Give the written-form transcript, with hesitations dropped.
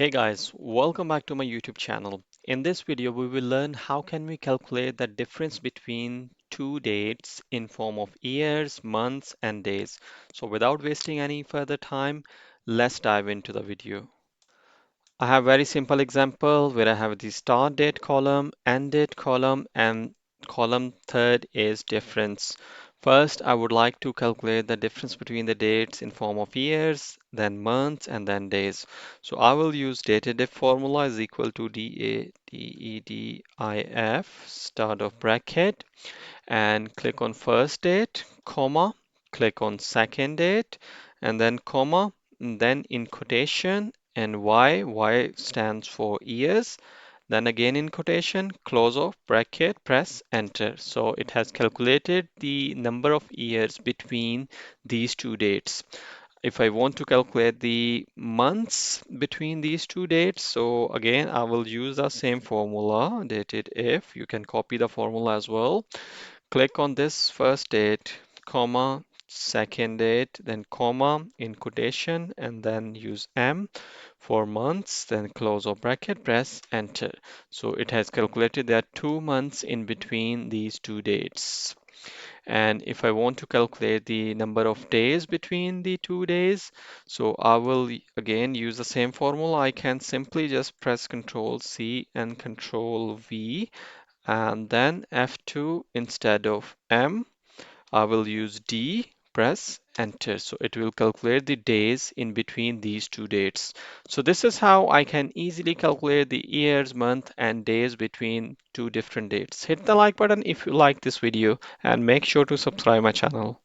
Hey guys, welcome back to my YouTube channel. In this video, we will learn how can we calculate the difference between two dates in form of years, months, and days. So without wasting any further time, let's dive into the video. I have very simple example where I have the start date column, end date column, and column third is difference. First, I would like to calculate the difference between the dates in form of years, then months, and then days. So I will use dated if formula is equal to DATEDIF start of bracket and click on first date, comma, click on second date, and then comma, and then in quotation and Y stands for years, then again in quotation, close of bracket, press enter. So it has calculated the number of years between these two dates. If I want to calculate the months between these two dates, so again, I will use the same formula, dated if. You can copy the formula as well. Click on this first date, comma, second date, then comma in quotation, and then use M for months, then close or bracket, press enter. So it has calculated there are 2 months in between these two dates. And if I want to calculate the number of days between the 2 days, so I will again use the same formula. I can simply just press Control C and Control V and then F2 instead of M, I will use D, press enter. So it will calculate the days in between these two dates. So this is how I can easily calculate the years, month, and days between two different dates. Hit the like button if you like this video and make sure to subscribe my channel.